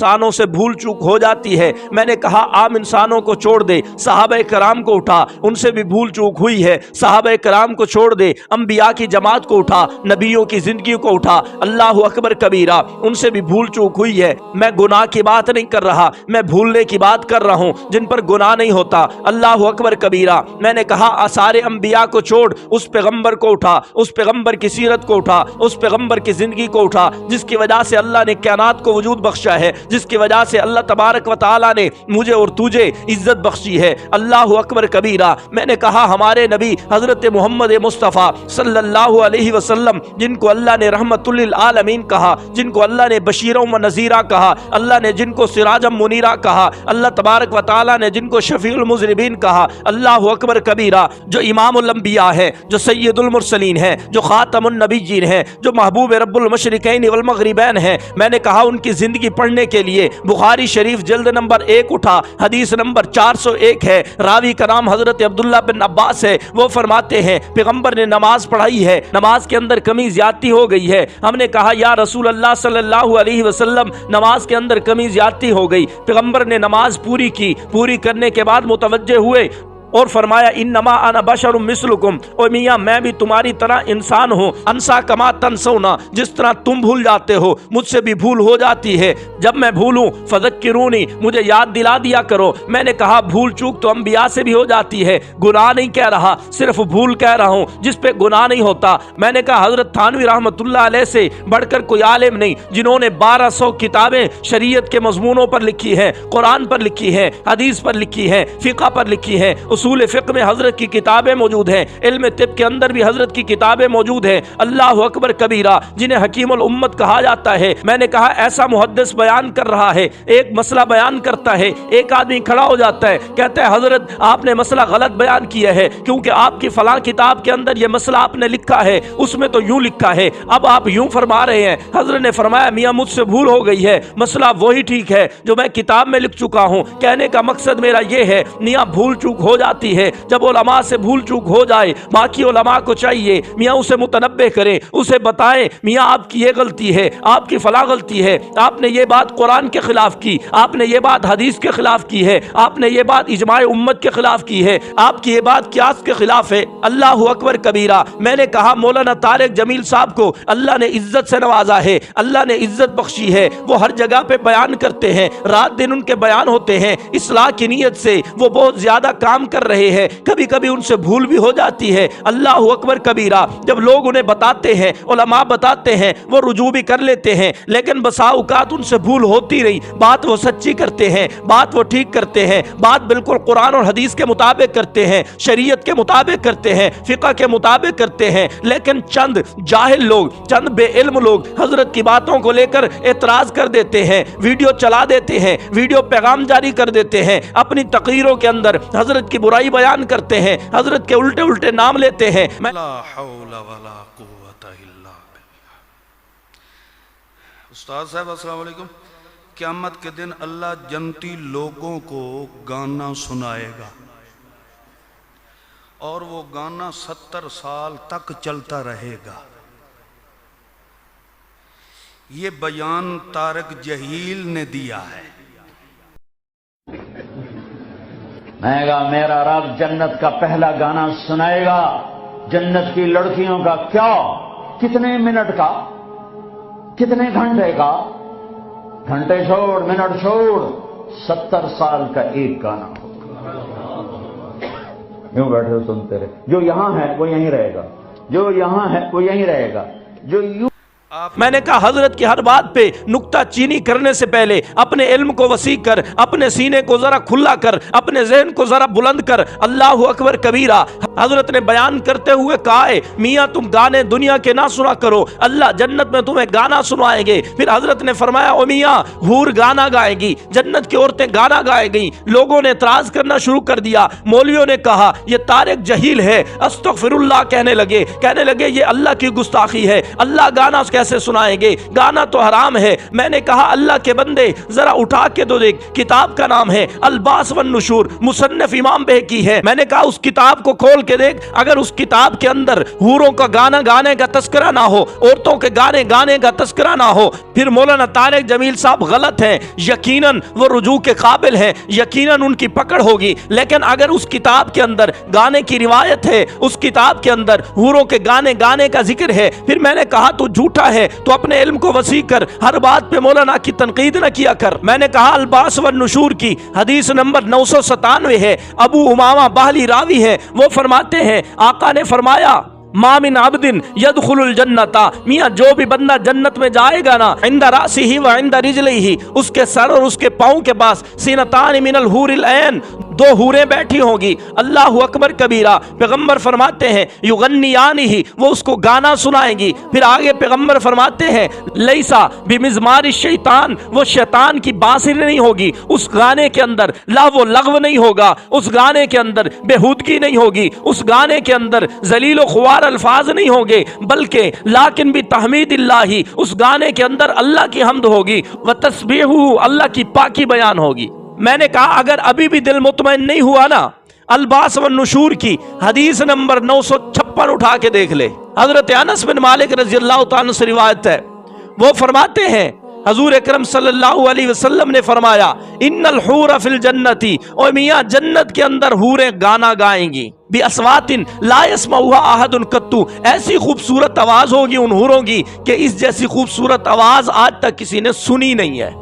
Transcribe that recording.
इंसानों से भूल चूक हो जाती है। मैंने कहा आम इंसानों को छोड़ दे, सहाबा कराम को उठा, उनसे भी भूल चूक हुई है। सहाबा कराम को छोड़ दे, अंबिया की जमात को उठा, नबियों की जिंदगी को उठा, अल्लाह अकबर कबीरा, उनसे भी भूल चूक हुई है। मैं गुनाह की बात नहीं कर रहा, मैं भूलने की बात कर रहा हूं जिन पर गुनाह नहीं होता। अल्लाह अकबर कबीरा। मैंने कहा सारे अंबिया को छोड़, उस पैगंबर को उठा, उस पैगंबर की सीरत को उठा, उस पैगंबर की जिंदगी को उठा जिसकी वजह से अल्लाह ने कायनात को वजूद बख्शा है, जिसकी वजह से अल्लाह तबारक व तआला ने मुझे और तुझे इज्जत बख्शी है। अल्लाह अकबर कबीरा। मैंने कहा हमारे नबी हजरत मोहम्मद मुस्तफ़ा सल्लल्लाहु अलैहि वसल्लम, जिनको अल्लाह ने रहमतुल लिल आलमीन कहा, जिनको अल्लाह ने बशीरों व नज़ीरा कहा, अल्लाह ने जिनको सिराजम मुनीरा कहा, अल्लाह तबारक व तआला ने जिनको शफीउल मुज़निबीन कहा, अल्लाह अकबर कबीरा, जो इमामुल अंबिया है, जो सय्यदुल मुरसलीन है, जो खातमुन नबीय्यीन है, जो महबूब रब्बुल मशरिकैन वल मग़रिबैन है। मैंने कहा उनकी जिंदगी पढ़ने के लिए बुखारी शरीफ जल्द नंबर 1 उठा, हदीस नंबर 401 है। रावी का नाम हजरत अब्दुल्ला बिन अब्बास है। वो फरमाते हैं पैगंबर ने नमाज पढ़ाई है, नमाज के अंदर कमी ज्यादती हो गई है। हमने कहा या रसूल अल्लाह सल्लल्लाहु अलैहि वसल्लम, नमाज के अंदर कमी ज्यादती हो गई। पैगंबर ने नमाज पूरी की, पूरी करने के बाद मुतवज्जे हुए और फरमाया इन्नमा अना बशरुम मिस्लुकुम, ओ मियाँ मैं भी तुम्हारी तरह इंसान हूँ। अंसा कमा तनसौना, जिस तरह तुम भूल जाते हो मुझसे भी भूल हो जाती है। जब मैं भूलूं फज़क्किरूनी, मुझे याद दिला दिया करो। मैंने कहा भूल चूक तो अंबिया से भी हो जाती है, गुनाह नहीं कह रहा, सिर्फ भूल कह रहा हूँ जिस पे गुनाह नहीं होता। मैंने कहा हजरत थानवी रहमतुल्लाह अलैह से बढ़कर कोई आलिम नहीं, जिन्होंने 1200 किताबें शरीयत के मजमूनों पर लिखी है, कुरान पर लिखी है, हदीस पर लिखी है, फिक़ह पर लिखी है, उसूल फ़िक़्ह में हजरत की किताबें मौजूद हैं, इल्म तिब के अंदर भी हजरत की किताबें मौजूद हैं। अल्लाह अकबर कबीरा, जिन्हें हकीमुल उम्मत कहा जाता है। मैंने कहा ऐसा मुहद्दिस बयान कर रहा है, एक मसला बयान करता है, एक आदमी खड़ा हो जाता है, कहता है हजरत आपने मसला गलत बयान किया है, क्योंकि आपकी फलां किताब के अंदर यह मसला आपने लिखा है, उसमें तो यूं लिखा है, अब आप यूं फरमा रहे हैं। हजरत ने फरमाया मियाँ मुझसे भूल हो गई है, मसला वही ठीक है जो मैं किताब में लिख चुका हूँ। कहने का मकसद मेरा ये है, मियाँ भूल चूक हो जाती है, जब उलमा से भूल चूक हो जाए, बाकी उलमा को चाहिए मियाँ उसे मुतनब्बे करें, उसे बताएं मियाँ आपकी ये गलती है, आपकी फला गलती है, आपने ये बात कुरान के खिलाफ की, आपने ये बात हदीस के खिलाफ की है, आपने ये बात इजमाए उम्मत के खिलाफ की है, आपकी ये बात कियास के खिलाफ है। अल्लाह अकबर कबीरा। मैंने कहा मौलाना तारिक जमील साहब को अल्लाह ने इज्जत से नवाजा है, अल्लाह ने इज्जत बख्शी है, वो हर जगह पे बयान करते हैं, रात दिन उनके बयान होते हैं, इस्लाह की नीयत से वो बहुत ज्यादा काम कर रहे हैं। कभी कभी उनसे भूल भी हो जाती है। अल्लाह अकबर कबीरा। जब लोग उन्हें बताते हैं, उलमा बताते हैं, वो रुजू भी कर लेते हैं, लेकिन बसा औकात उनसे भूल होती रही। बात वो सच्ची करते हैं, बात वो ठीक करते हैं, बात बिल्कुल कुरान और हदीस के मुताबिक करते हैं, शरीयत के मुताबिक करते हैं, फिक़ह के मुताबिक करते हैं, लेकिन चंद जाहिल लोग, चंद बेइल्म लोग हजरत की बातों को लेकर एतराज कर देते हैं, वीडियो चला देते हैं, वीडियो पैगाम जारी कर देते हैं, अपनी तकरीरों के अंदर हजरत की बुराई बयान करते हैं, हजरत के उल्टे उल्टे नाम लेते हैं। उस्ताद साहब अस्सलाम वालेकुम। क़यामत के दिन अल्लाह जन्नती लोगों को गाना सुनाएगा और वो गाना 70 साल तक चलता रहेगा। ये बयान तारिक जहील ने दिया है। मैं कहा मेरा रब जन्नत का पहला गाना सुनाएगा। जन्नत की लड़कियों का क्या, कितने मिनट का, कितने घंटे का, घंटे छोड़ मिनट छोड़ 70 साल का एक गाना होगा। यूं बैठे हो सुनते रहे। जो यहां है वो यहीं रहेगा, जो यहां है वो यहीं रहेगा, जो यूं। मैंने कहा हजरत की हर बात पे नुक्ता चीनी करने से पहले अपने इल्म को वसी कर, अपने सीने को जरा खुला कर, अपने ज़हन को जरा बुलंद कर। अल्लाह अकबर कबीरा। हजरत ने बयान करते हुए कहा है मियाँ तुम गाने दुनिया के ना सुना करो, अल्लाह जन्नत में तुम्हें गाना सुनाएंगे। फिर हजरत ने फरमाया ओ मियाँ हूर गाना गाएगी, जन्नत की औरतें गाना गाएगी। लोगों ने एतराज करना शुरू कर दिया। मौलवियों ने कहा ये तारिक जहील है, अस्तगफिरुल्लाह कहने लगे ये अल्लाह की गुस्ताखी है, अल्लाह गाना कैसे सुनाएंगे, गाना तो हराम है। मैंने कहा अल्लाह के बंदे जरा उठा के तो देख, किताब का नाम है अल-बास वन नुशूर, मुसन्निफ इमाम बहकी है। मैंने कहा उस किताब को खोल के देख, अगर उस किताब के अंदर हूरों का गाना गाने का तस्करा ना हो, औरतों के गाने गाने का तस्करा ना हो, फिर मौलाना तारिक जमील साहब गलत हैं, यकीनन वो रुजू के काबिल हैं, यकीनन उनकी पकड़ होगी। लेकिन अगर उस किताब के अंदर गाने की रिवायत है, उस किताब के अंदर हूरों के गाने गाने का जिक्र है, फिर मैंने कहा तू झूठा है, तो अपने इल्म को वसी कर, हर बात पे मौलाना की तनकीद न किया कर। मैंने कहा अल-बास वन नुशूर की हदीस नंबर 997 है, अबू उमामा बाहली रावी है, वो फरमाते हैं आका ने फरमाया मामिन अब्दिन यदखुलुल जन्नता, मियाँ जो भी बंदा जन्नत में जाएगा ना, इंदा रासिही व इंदा रिजलिही, उसके सर और उसके पाँव के पास सीनतान मिनल हूरिल ऐन, दो हूरें बैठी होंगी, अल्लाहु अकबर कबीरा। पैगंबर फरमाते हैं युगन्नियानिही, वो उसको गाना सुनाएंगी। फिर आगे पैगंबर फरमाते हैं लैसा बिमिज़मार शैतान, वो शैतान की बांसुरी नहीं होगी, उस गाने के अंदर लहव लगव नहीं होगा, उस गाने के अंदर बेहूदगी नहीं होगी, उस गाने के अंदर जलील ख्वार अल्फाज नहीं होंगे, बल्कि लाकिन भी तहमीदिल्लाही, उस गाने के अंदर अल्लाह की हम्द होगी, व तस्बीहु, अल्लाह की पाकी बयान होगी। मैंने कहा अगर अभी भी दिल मुतमईन नहीं हुआ ना, अल-बास वन नुशूर की हदीस नंबर 956 उठा के देख ले। हजरत अनस बिन मालिक रज़ियल्लाहु ताला से रिवायत है, वो फरमाते हैं हजूर अकरम सल्लल्लाहु अलैहि वसल्लम ने फरमाया इन्नल हूर फिल जन्नती, ओ मियाँ जन्नत के अंदर हूरें गाना गाएंगी, बी अस्वातिन ला यस्मउहा अहदुन कत्तु, ऐसी खूबसूरत आवाज होगी उन हूरों की कि इस जैसी खूबसूरत आवाज आज तक किसी ने सुनी नहीं है।